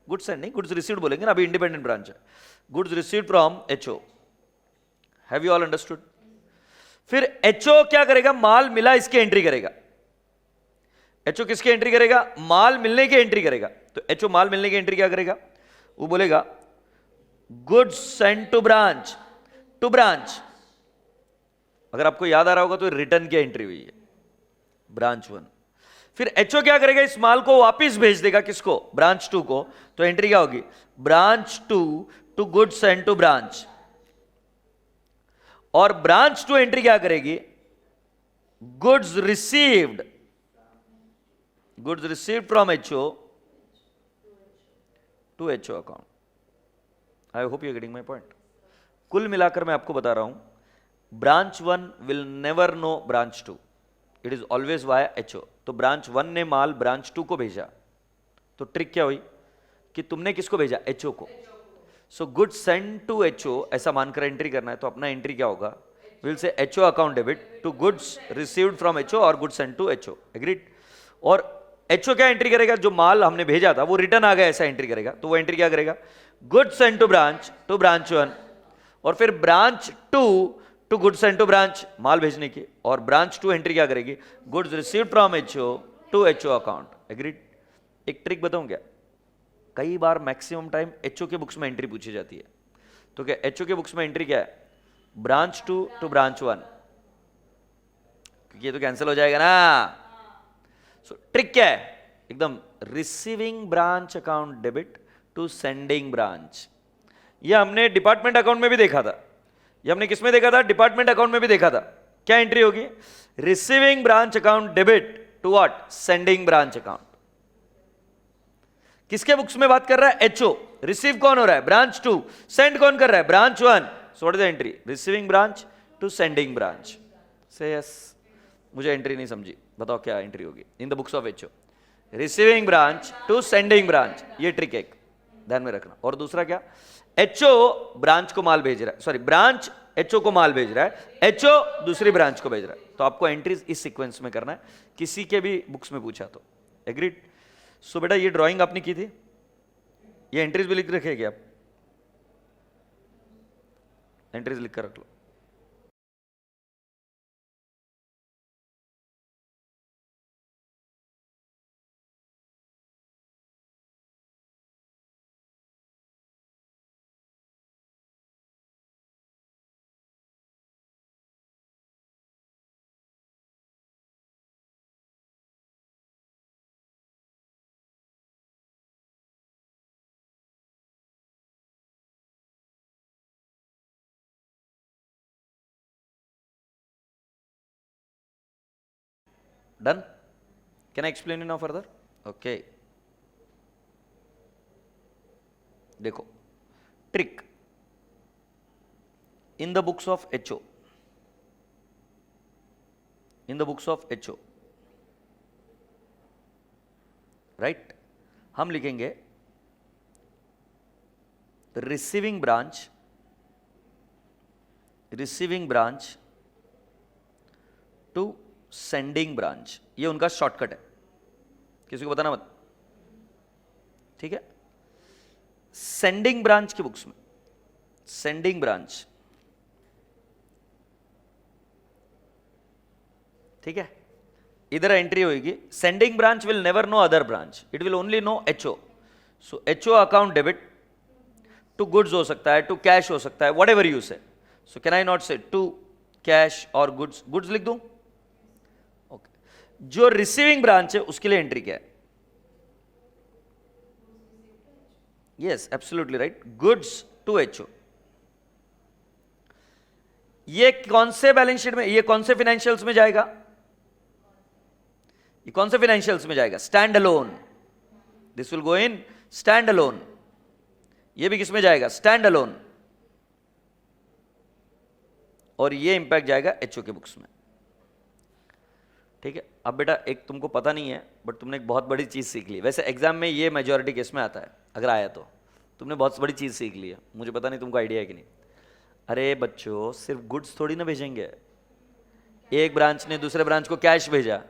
Goods and नहीं, गुड्स रिसीव्ड बोलेंगे ना, अभी इंडिपेंडेंट ब्रांच है। Goods received from HO. Have you all understood? फिर एचओ क्या करेगा, माल मिला इसकी एंट्री करेगा। एचओ किसकी एंट्री करेगा, माल मिलने की एंट्री करेगा। तो एचओ माल मिलने की एंट्री क्या करेगा, वो बोलेगा goods send to branch, to branch. अगर आपको याद आ रहा होगा तो रिटर्न की एंट्री हुई है ब्रांच 1। फिर एचओ क्या करेगा, इस माल को वापस भेज देगा किसको, ब्रांच 2 को। तो एंट्री क्या होगी, branch 2 to goods send to branch. और ब्रांच 2 एंट्री क्या करेगी, goods received, goods received from HO to HO account. I hope you getting my point. कुल मिलाकर मैं आपको बता रहा हूं, branch 1 will never know branch 2, it is always via HO. तो ब्रांच 1 ने माल ब्रांच 2 को भेजा, तो ट्रिक क्या हुई कि तुमने किसको भेजा, एचओ को। So good send to HO ऐसा मानकर एंट्री करना है। तो अपना एंट्री क्या होगा, will say HO account debit to goods received from HO और goods send to HO, agreed. और एचओ क्या एंट्री करेगा, जो माल हमने भेजा था वो रिटर्न आ गया ऐसा एंट्री करेगा। तो वो एंट्री क्या करेगा, गुड्स सेंड टू ब्रांच 1। और फिर branch 2 to goods send to branch, माल भेजने की। और ब्रांच 2 एंट्री क्या करेगी, goods received from HO to HO account, agreed. एक ट्रिक बताऊं क्या, कई बार मैक्सिमम टाइम एचओ के बुक्स में एंट्री पूछी जाती है। तो क्या एचओ के बुक्स में एंट्री क्या है, ब्रांच 2 टू ब्रांच 1, क्योंकि ये तो कैंसिल हो जाएगा ना। सो ट्रिक क्या है, एकदम receiving branch account debit to sending branch. ये हमने डिपार्टमेंट अकाउंट में भी देखा था, ये हमने किस में देखा था, डिपार्टमेंट अकाउंट में भी देखा था। क्या एंट्री होगी, receiving branch account debit to what, sending branch account. किसके बुक्स में बात कर रहा है, एचओ। रिसीव कौन हो रहा है, ब्रांच 2। सेंड कौन कर रहा है, branch 1। So what is the entry, receiving branch to sending branch. Say yes, मुझे एंट्री नहीं समझी, बताओ क्या एंट्री होगी in the books of HO, receiving branch to sending branch. ये ट्रिक एक ध्यान में रखना। और दूसरा क्या, एचओ ब्रांच को माल भेज रहा है, सॉरी ब्रांच एचओ को माल भेज रहा है, एचओ दूसरी ब्रांच को भेज रहा है। तो आपको एंट्रीज इस सीक्वेंस में करना है, किसी के भी बुक्स में पूछा तो, एग्रीड। सो बेटा ये ड्राइंग आपने की थी, ये एंट्रीज भी लिख रखेगी आप, एंट्रीज लिख कर रख लो। Done? Can I explain it now further? Okay. देखो trick in the books of HO, in the books of HO, right, हम लिखेंगे receiving branch, receiving branch to sending branch. ये उनका शॉर्टकट है, किसी को बताना मत, ठीक है। सेंडिंग ब्रांच की बुक्स में, सेंडिंग ब्रांच, ठीक है, इधर एंट्री होगी, sending branch will never know other branch, it will only know HO. So HO account debit to goods हो सकता है, टू कैश हो सकता है, वट एवर यू से। सो कैन आई नॉट से टू कैश और गुड्स, गुड्स लिख दूं, ओके। जो रिसीविंग ब्रांच है उसके लिए एंट्री क्या है, yes absolutely right, goods to HO. ये कौन से बैलेंस शीट में, ये कौन से फाइनेंशियल्स में जाएगा, ये कौन से फाइनेंशियल्स में जाएगा? Stand alone. This will go in stand alone. ये भी किस में जाएगा? Stand alone. और ये इंपैक्ट जाएगा एचओ के बुक्स में। ठीक है, अब बेटा एक तुमको पता नहीं है बट तुमने एक बहुत बड़ी चीज सीख ली। वैसे एग्जाम में ये मेजॉरिटी केस में आता है, अगर आया तो तुमने बहुत बड़ी चीज सीख ली है। मुझे पता नहीं तुमको आइडिया है कि नहीं। अरे बच्चों, सिर्फ गुड्स थोड़ी ना भेजेंगे। एक ब्रांच ने दूसरे ब्रांच को कैश भेजा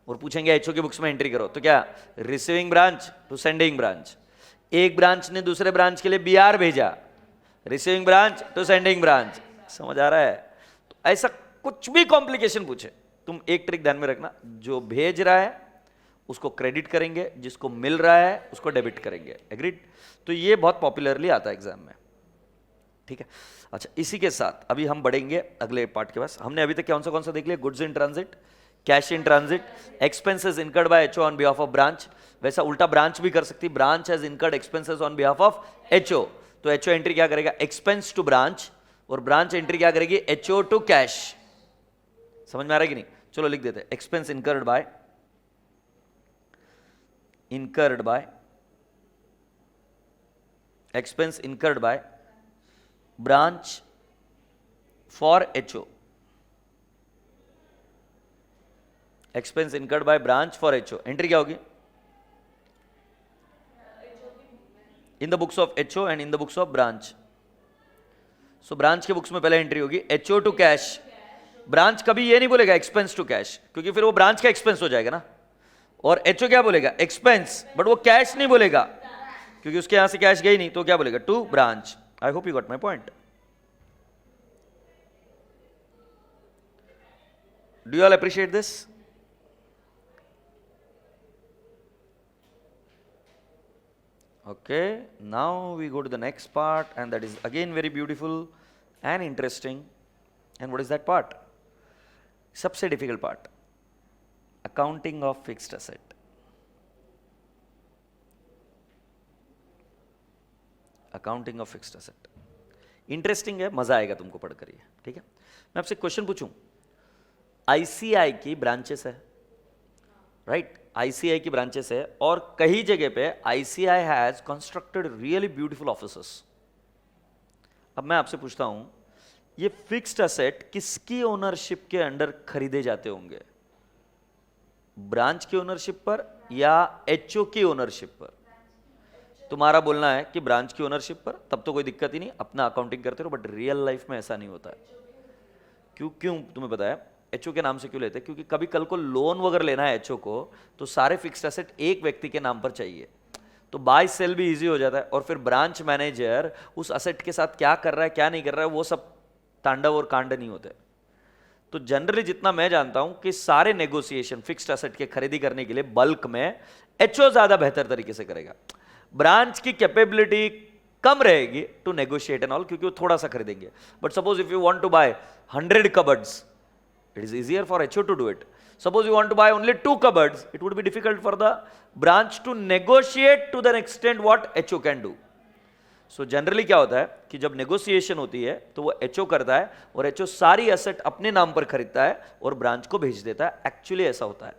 और पूछेंगे एचओ के बुक्स में एंट्री करो, तो क्या? Receiving branch to sending branch. एक ब्रांच ने दूसरे ब्रांच के लिए बीआर भेजा, receiving branch to sending branch. समझ आ रहा है? तो ऐसा कुछ भी कॉम्प्लिकेशन पूछे, तुम एक ट्रिक ध्यान में रखना, जो भेज रहा है उसको क्रेडिट करेंगे, जिसको मिल रहा है उसको डेबिट करेंगे। एग्रीड? तो ये बहुत पॉपुलरली आता है एग्जाम में। ठीक है, अच्छा इसी के साथ अभी हम बढ़ेंगे अगले पार्ट के पास। हमने अभी तक कौन सा देख लिया? Goods in transit, cash in transit, expenses incurred by HO on behalf of branch. वैसा उल्टा ब्रांच भी कर सकती, branch has incurred expenses on behalf of HO. तो एचओ एंट्री क्या करेगा? एक्सपेंस टू ब्रांच, और ब्रांच एंट्री क्या करेगी? HO to cash. समझ में आ रहा है कि नहीं? चलो लिख देते हैं, expense incurred by expense incurred by branch for HO, expense incurred by branch for HO. Entry क्या होगी? In the books of HO and in the books of branch. So branch के बुक्स में पहले एंट्री होगी HO to cash. Branch कभी ये नहीं बोलेगा एक्सपेंस टू कैश, क्योंकि फिर वो ब्रांच का एक्सपेंस हो जाएगा ना। और एचओ क्या बोलेगा? एक्सपेंस, बट वो कैश नहीं बोलेगा क्योंकि उसके यहां से कैश गई नहीं, तो क्या बोलेगा? To branch. I hope you got my point. Do you all appreciate this? Okay, now we go to the next part, and that is again very beautiful and interesting. And what is that part? सबसे difficult part, accounting of fixed asset. Accounting of fixed asset interesting है, मजा आएगा तुमको पढ़कर ये। ठीक है, मैं आपसे क्वेश्चन पूछूं। आईसीआई की ब्रांचेस है, राइट? आईसीआई की ब्रांचेस है, और कई जगह पे ICI has constructed really beautiful offices. अब मैं आपसे पूछता हूं, ये फिक्स्ड असेट किसकी ओनरशिप के अंडर खरीदे जाते होंगे? ब्रांच की ओनरशिप पर या एचओ की ओनरशिप पर? तुम्हारा बोलना है कि ब्रांच की ओनरशिप पर, तब तो कोई दिक्कत ही नहीं, अपना अकाउंटिंग करते रहो। बट रियल लाइफ में ऐसा नहीं होता है। क्यों तुम्हें पता है एचओ के नाम से क्यों लेते हैं? क्योंकि कभी कल को लोन वगैरह लेना है एचओ को, तो सारे फिक्स्ड एसेट एक व्यक्ति के नाम पर चाहिए, तो बाय सेल भी इजी हो जाता है। और फिर ब्रांच मैनेजर उस असेट के साथ क्या कर रहा है क्या नहीं कर रहा है, वो सब तांडव और कांड नहीं होते। तो जनरली जितना मैं जानता हूं कि सारे नेगोशिएशन फिक्स्ड एसेट के खरीदी करने के लिए बल्क में एचओ ज्यादा बेहतर तरीके से करेगा। ब्रांच की कैपेबिलिटी कम रहेगी टू नेगोशिएट एंड ऑल, क्योंकि वो थोड़ा सा खरीदेंगे। But suppose if you want to buy 100 cupboards, it is easier for HO to do it. Suppose you want to buy only 2 cupboards, it would be difficult for the branch to negotiate to the extent what HO can do. So generally क्या होता है कि जब negotiation होती है तो वो HO करता है, और HO सारी asset अपने नाम पर खरीदता है और ब्रांच को भेज देता है। एक्चुअली ऐसा होता है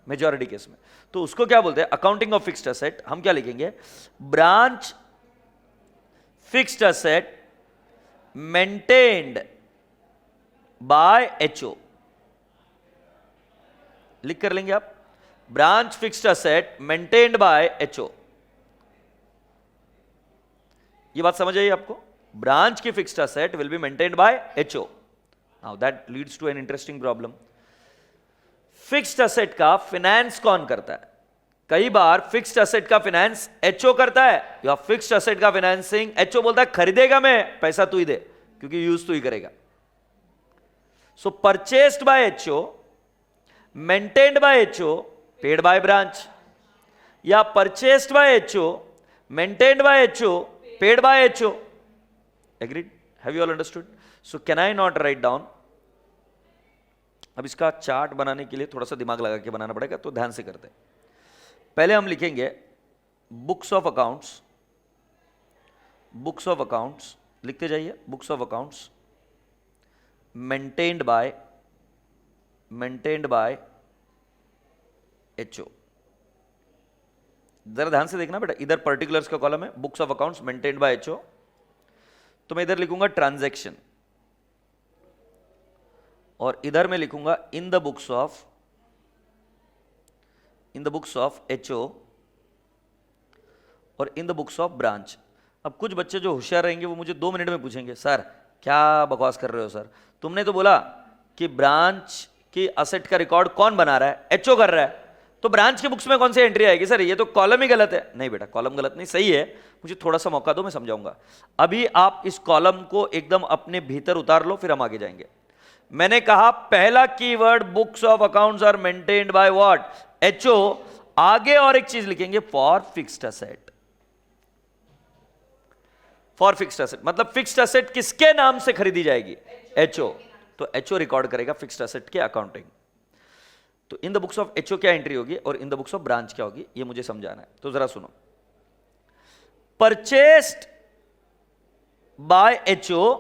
मेजॉरिटी केस में। तो उसको क्या बोलते हैं? Accounting of fixed asset. हम क्या लिखेंगे? Branch fixed asset maintained by HO. लिख कर लेंगे आप, branch fixed asset maintained by HO. ये बात समझ आई आपको? ब्रांच की fixed asset will be maintained by HO. Now that leads to an interesting problem. Fixed asset का फाइनेंस कौन करता है? कई बार फिक्स्ड एसेट का फाइनेंस एचओ करता है, या फिक्स्ड एसेट का फाइनेंसिंग एचओ बोलता है खरीदेगा मैं, पैसा तू ही दे, क्योंकि यूज तू ही करेगा। So purchased by HO, maintained by HO, paid by branch, या purchased by HO, maintained by HO, paid by HO. Agreed? Have you all understood? So can I not write down? अब इसका chart बनाने के लिए थोड़ा सा दिमाग लगा के बनाना पड़ेगा, तो ध्यान से करते हैं। पहले हम लिखेंगे books of accounts, books of accounts लिखते जाइए, books of accounts maintained by HO. जरा ध्यान से देखना बेटा, इधर पर्टिकुलर्स का कॉलम है, books of accounts maintained by HO, तो मैं इधर लिखूंगा ट्रांजैक्शन, और इधर मैं लिखूंगा in the books of HO और in the books of branch. अब कुछ बच्चे जो होशियार रहेंगे वो मुझे 2 मिनट में पूछेंगे, सर क्या बकवास कर रहे हो सर, तुमने तो बोला कि ब्रांच की असेट का रिकॉर्ड कौन बना रहा है, एचओ कर रहा है, तो ब्रांच के बुक्स में कौन सी एंट्री आएगी सर, ये तो कॉलम ही गलत है। नहीं बेटा, कॉलम गलत नहीं, सही है, मुझे थोड़ा सा मौका दो, मैं समझाऊंगा। अभी आप इस कॉलम को एकदम अपने भीतर उतार लो, फिर हम आगे जाएंगे। मैंने कहा पहला keyword books of accounts are maintained by what, HO. आगे और एक चीज लिखेंगे, for fixed asset. For fixed asset मतलब फिक्स्ड असेट किसके नाम से खरीदी जाएगी, एचओ, तो एचओ रिकॉर्ड करेगा फिक्स्ड असेट के अकाउंटिंग। तो in the books of HO क्या एंट्री होगी और in the books of branch क्या होगी, ये मुझे समझाना है। तो जरा सुनो, परचेस्ड बाय एचओ,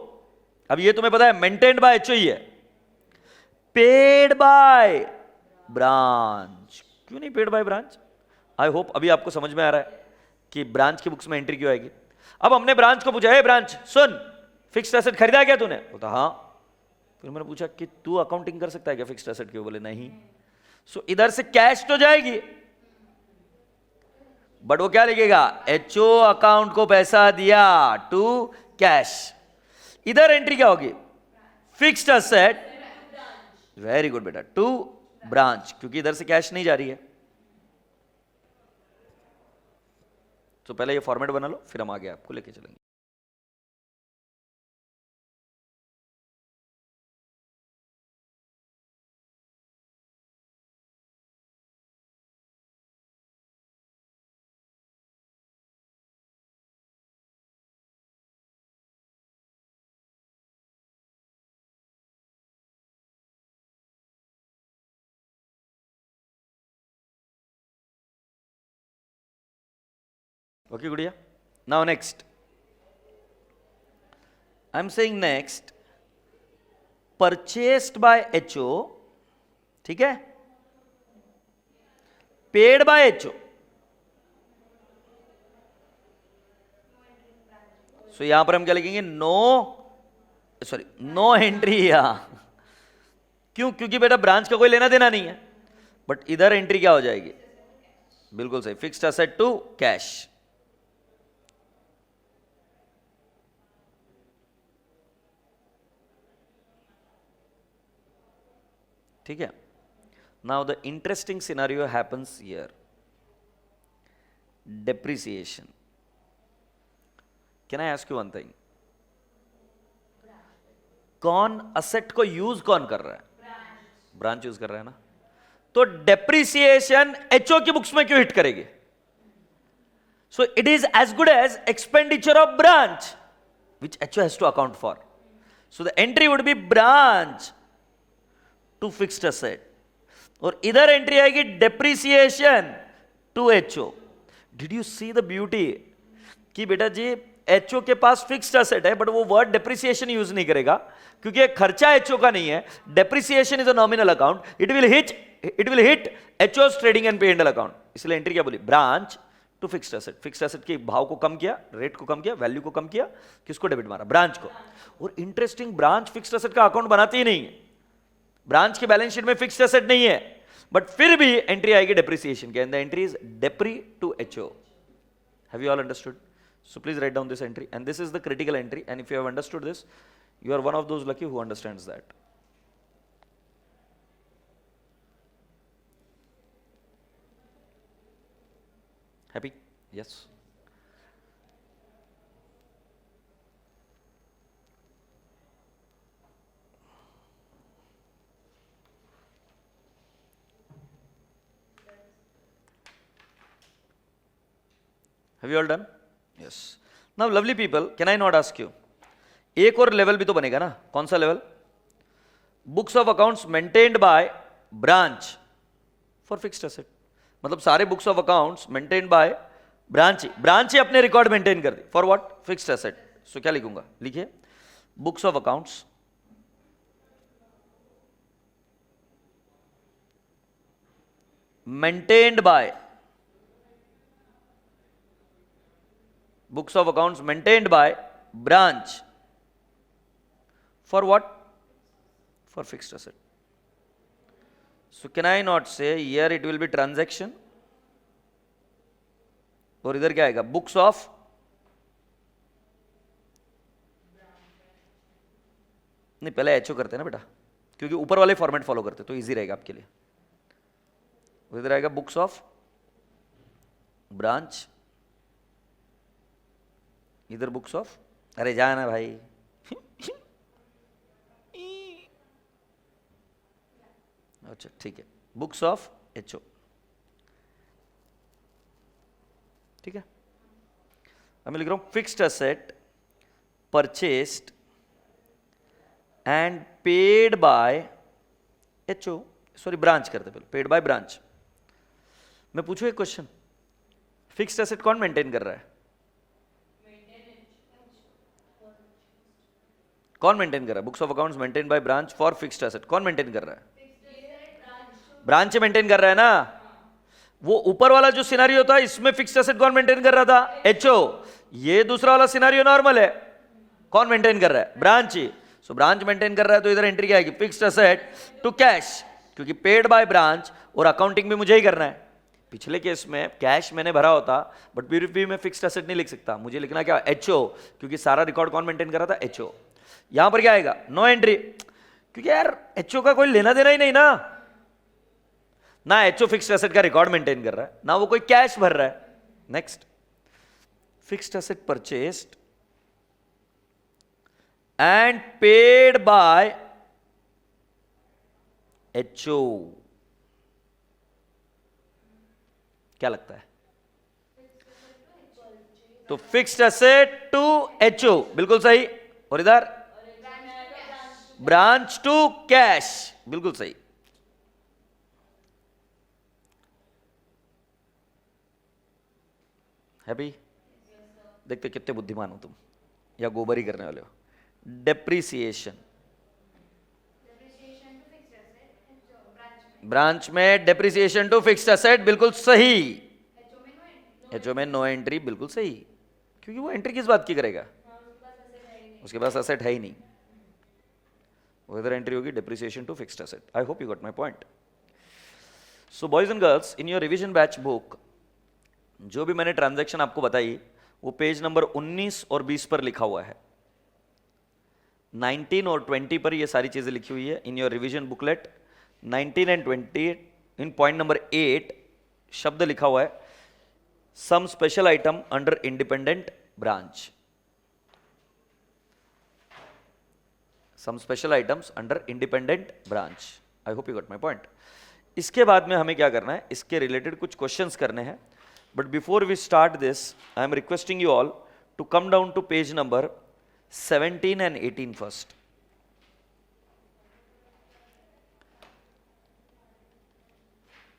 अब ये तुम्हें पता है मेंटेन्ड बाय एचओ ही है, पेड बाय ब्रांच, क्यों नहीं paid by branch. I hope अभी आपको समझ में आ रहा है कि ब्रांच की बुक्स में एंट्री क्यों आएगी। अब हमने ब्रांच को पूछा, हे ब्रांच सुन, फिक्स्ड एसेट खरीदा क्या तूने, बोलता हाँ। फिर मैंने पूछा कि तू अकाउंटिंग कर सकता है क्या फिक्स्ड एसेट की, बोले नहीं। सो इधर से कैश तो जाएगी, बट वो क्या लिखेगा, एचओ अकाउंट को पैसा दिया टू कैश। इधर एंट्री क्या होगी, फिक्स्ड एसेट, वेरी गुड बेटा, टू ब्रांच, क्योंकि इधर से कैश नहीं जा रही है। तो पहले ये फॉर्मेट बना लो, फिर हम आगे आपको लेके चलेंगे। Okay, गुड़िया, now next I'm saying next purchased by HO, ठीक है, paid by HO, so यहां पर हम क्या लिखेंगे, नो एंट्री। क्यों, क्योंकि बेटा ब्रांच का कोई लेना देना नहीं है, बट इधर एंट्री क्या हो जाएगी, बिल्कुल सही, फिक्स्ड एसेट टू कैश। ठीक है, now the interesting scenario happens here, depreciation. Can I ask you one thing, कौन असेट को यूज कौन कर रहा है, ब्रांच यूज कर रहा है ना, तो डेप्रिसिएशन एचओ की बुक्स में क्यों हिट करेगी, so it is as good as expenditure of branch which HO has to account for, so the entry would be branch to fixed asset, और इधर एंट्री आएगी depreciation to HO. Did you see the beauty कि बेटा जी HO के पास fixed asset है, but वो वर्ड डेप्रिसिएशन यूज नहीं करेगा क्योंकि खर्चा एचओ का नहीं है, depreciation is a nominal account, it will hit एचओ's trading and P&L account, इसलिए एंट्री क्या बोली, ब्रांच टू फिक्स्ड एसेट। फिक्स्ड एसेट के भाव को कम किया, रेट को कम किया, वैल्यू को कम किया, किसको डेबिट मारा, ब्रांच को। और इंटरेस्टिंग, ब्रांच फिक्स्ड एसेट का अकाउंट बनाती ही नहीं है, ब्रांच की बैलेंस शीट में फिक्स्ड एसेट नहीं है, बट फिर भी एंट्री आएगी डेप्रिसिएशन के, and the entry is depre to HO. Have you all understood? So please write down this entry, and this is the critical entry, and if you have understood this, you are one of those lucky who understands that. Happy? Yes. Have you all done? Yes. Now lovely people, can I not ask you, एक और level भी तो बनेगा ना, कौन सा level, books of accounts maintained by branch for fixed asset, मतलब सारे books of accounts maintained by branch ही अपने रिकॉर्ड मेंटेन कर दी for what, fixed asset. So क्या लिखूंगा, लिखिए books of accounts maintained by, books of accounts maintained by branch for what? For fixed asset. So can I not say here it will be transaction और इधर क्या आएगा? Books of नहीं, पहले HO करते हैं ना बेटा, क्योंकि ऊपर वाले फॉर्मेट फॉलो करते तो इजी रहेगा आपके लिए। इधर आएगा बुक्स ऑफ ब्रांच, इधर बुक्स ऑफ, अरे जाना भाई अच्छा ठीक है, बुक्स ऑफ एचओ, ठीक है। अब मैं लिख रहा हूं fixed asset purchased and paid by HO, sorry branch करते पहले, पेड बाय ब्रांच। मैं पूछूं एक क्वेश्चन, फिक्स्ड असेट कौन मेंटेन कर रहा है? कौन मेंटेन कर रहा है? Books of accounts maintain by branch for fixed asset, कौन मेंटेन कर रहा है? ब्रांच मेंटेन कर रहा है ना। वो ऊपर वाला जो सिनेरियो था इसमें फिक्स्ड एसेट कौन मेंटेन कर रहा था? एचओ। ये दूसरा वाला सिनेरियो नॉर्मल है, कौन मेंटेन कर रहा है? ब्रांच ही। सो ब्रांच मेंटेन कर रहा है तो इधर एंट्री क्या आएगी? फिक्स्ड एसेट टू कैश, क्योंकि पेड बाय ब्रांच और अकाउंटिंग भी मुझे ही करना है। पिछले केस में कैश मैंने भरा होता, बट फिर भी मैं फिक्स्ड एसेट नहीं लिख सकता, मुझे लिखना क्या? एचओ, क्योंकि सारा रिकॉर्ड कौन मेंटेन कर रहा था? एचओ। यहां पर क्या आएगा? नो एंट्री, क्योंकि यार एचओ का कोई लेना देना ही नहीं ना एचओ फिक्स्ड एसेट का रिकॉर्ड मेंटेन कर रहा है, ना वो कोई कैश भर रहा है। Next, fixed asset purchased and paid by HO, क्या लगता है? तो फिक्स्ड एसेट टू एचओ, बिल्कुल सही। और इधर ब्रांच टू कैश, बिल्कुल सही। हैप्पी? देखते कितने बुद्धिमान हो तुम, या गोबर ही करने वाले हो। डेप्रिसिएशन, ब्रांच में डेप्रिसिएशन टू फिक्स्ड एसेट, बिल्कुल सही। एचओ में नो एंट्री, बिल्कुल सही, क्योंकि वो एंट्री किस बात की करेगा? उसके पास एसेट है ही नहीं, वो इधर एंट्री होगी depreciation to fixed asset. I hope you got my point. So boys and girls, in your revision batch book जो भी मैंने ट्रांजैक्शन आपको बताई वो पेज नंबर 19 और 20 पर लिखा हुआ है। 19 और 20 पर ये सारी चीजें लिखी हुई है in your revision booklet. 19 and 20 in point number 8 शब्द लिखा हुआ है some special item under independent branch, some special items under independent branch. I hope you got my point. इसके बाद में हमें क्या करना है, इसके रिलेटेड कुछ क्वेश्चंस करने हैं। But before we start this, I am requesting you all to come down to page number 17 and 18 first.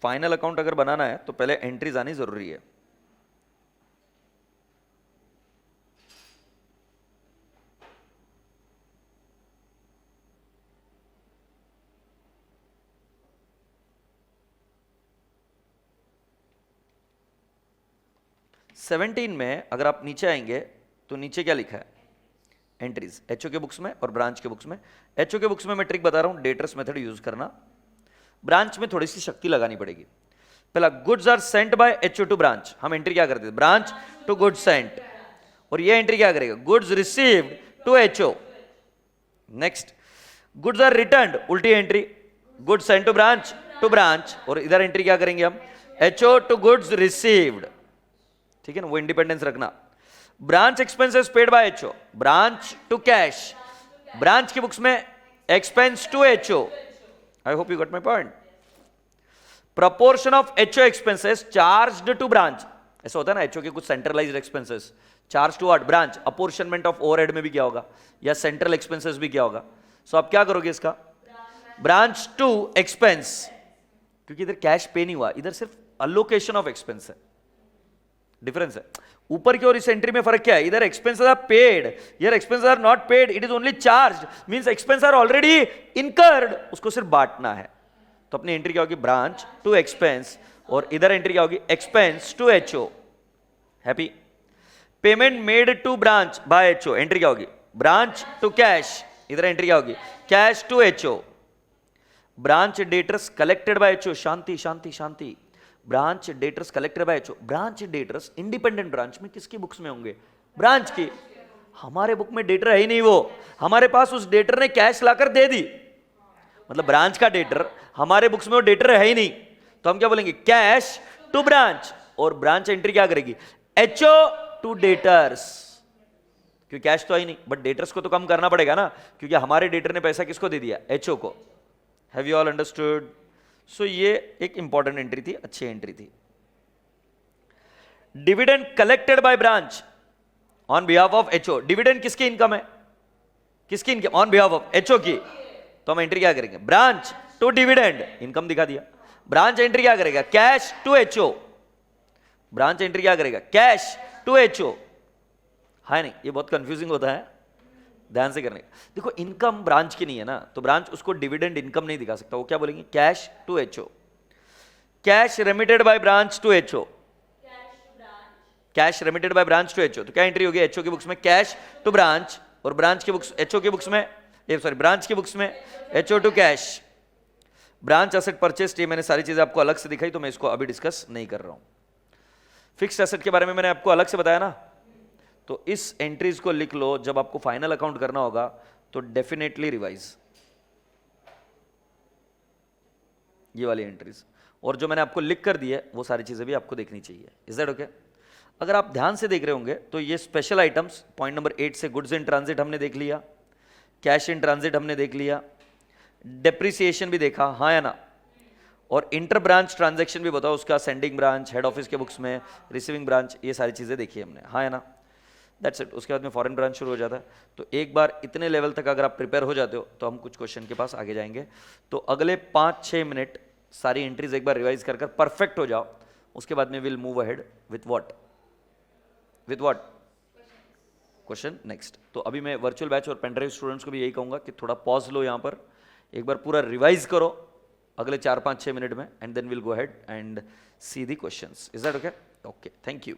Final account अगर बनाना है तो पहले एंट्रीज आनी जरूरी है। सेवनटीन में अगर आप नीचे आएंगे तो नीचे क्या लिखा है? एंट्रीज, एचओ के बुक्स में और ब्रांच के बुक्स में। एचओ के बुक्स में मैं ट्रिक बता रहा हूं, डेटर्स मेथड यूज करना। ब्रांच में थोड़ी सी शक्ति लगानी पड़ेगी। पहला, goods are sent by HO to branch, हम एंट्री क्या करते थे? Branch to goods sent. और ये एंट्री क्या करेगा? Goods received to HO. Next, goods are returned, उल्टी entry, goods sent to branch. और इधर एंट्री क्या करेंगे हम? एचओ टू गुड्स रिसीव्ड, ठीक है ना, वो इंडिपेंडेंस रखना। Branch expenses paid by HO, branch to cash, branch की बुक्स में expense to HO. I hope you got my point. Proportion of HO expenses charged to branch, ऐसा होता है ना, एचओ के कुछ centralised expenses charge to what? Branch. Apportionment of overhead में भी क्या होगा, या सेंट्रल एक्सपेंसेस भी क्या होगा? सो आप क्या करोगे इसका? ब्रांच टू एक्सपेंस, क्योंकि इधर कैश पे नहीं हुआ, इधर सिर्फ अलोकेशन ऑफ एक्सपेंस है, डिफरेंस है। ऊपर की ओर इस एंट्री में फर्क क्या है? इधर expenses are paid, here expenses are not paid, it is only charged, means expense are already incurred, उसको सिर्फ बांटना है। तो अपनी एंट्री क्या होगी? ब्रांच टू एक्सपेंस, और इधर एंट्री क्या होगी, expense to HO. Happy. Payment made to branch by HO, entry क्या होगी, ब्रांच टू कैश, इधर एंट्री क्या होगी, cash to HO. Branch debtors collected by HO, शांति शांति शांति, branch debtors collected by HO. Branch debtors independent branch में किसकी बुक्स में होंगे, ब्रांच की। हमारे बुक में डेटर है ही नहीं, वो हमारे पास उस डेटर ने कैश लाकर दे दी, मतलब ब्रांच का डेटर, हमारे बुक्स में वो डेटर है ही नहीं, तो हम क्या बोलेंगे, कैश टू ब्रांच। और ब्रांच एंट्री क्या करेगी, एचओ टू डेटर्स, क्योंकि कैश तो है ही नहीं, बट डेटर्स को तो कम करना पड़ेगा ना, क्योंकि हमारे डेटर ने पैसा किसको दे दिया, एचओ को। Have you all understood? So ये एक इंपॉर्टेंट एंट्री थी, अच्छी एंट्री थी। Dividend collected by branch on behalf of HO. Dividend किसकी इनकम है, किसकी income, on behalf of HO की, तो हम एंट्री क्या करेंगे, ब्रांच टू डिविडेंड, इनकम दिखा दिया। ब्रांच एंट्री क्या करेगा, cash to HO, branch entry क्या करेगा, कैश टू एचओ। है नहीं, ये बहुत कंफ्यूजिंग होता है, ध्यान से करने। देखो इनकम ब्रांच की नहीं है ना, तो ब्रांच उसको डिविडेंड इनकम नहीं दिखा सकता, वो क्या बोलेंगे, cash to HO. Cash remitted by branch to HO, cash remitted by branch to HO, तो क्या एंट्री होगी, एचओ की बुक्स में कैश टू ब्रांच, और ब्रांच की बुक्स, एचओ की बुक्स में, सॉरी ब्रांच की बुक्स में HO to cash. Branch asset purchased, ये मैंने सारी चीजें आपको अलग से दिखाई, तो मैं इसको अभी डिस्कस नहीं कर रहा हूं। फिक्स्ड एसेट के बारे में मैंने आपको अलग से बताया ना, तो इस एंट्रीज को लिख लो, जब आपको फाइनल अकाउंट करना होगा तो डेफिनेटली रिवाइज ये वाली एंट्रीज, और जो मैंने आपको लिख कर दी है वो सारी चीजें भी आपको देखनी चाहिए। Is that okay? अगर आप ध्यान से देख रहे होंगे तो ये स्पेशल आइटम्स पॉइंट नंबर 8 से गुड्स इन ट्रांजिट हमने देख लिया, कैश इन ट्रांजिट हमने देख लिया, डेप्रिसिएशन भी देखा, हाँ या ना, और इंटर ब्रांच ट्रांजैक्शन भी बताओ उसका, सेंडिंग ब्रांच, हेड ऑफिस के बुक्स में, रिसीविंग ब्रांच, ये सारी चीजें देखी हमने, हाँ या ना। That's it. उसके बाद में फॉरेन ब्रांच शुरू हो जाता है। तो एक बार इतने लेवल तक अगर आप प्रिपेयर हो जाते हो तो हम कुछ क्वेश्चन के पास आगे जाएंगे। तो अगले 5-6 मिनट सारी एंट्रीज एक बार रिवाइज कर परफेक्ट हो जाओ, उसके बाद में will move ahead with what, with what, question next. तो अभी मैं वर्चुअल बैच और पेनड्राइव स्टूडेंट्स को भी यही कहूंगा कि थोड़ा पॉज लो, यहाँ पर एक बार पूरा रिवाइज करो अगले 4-5-6 मिनट में, and then will go ahead and see the questions. Is that okay? Okay, thank you.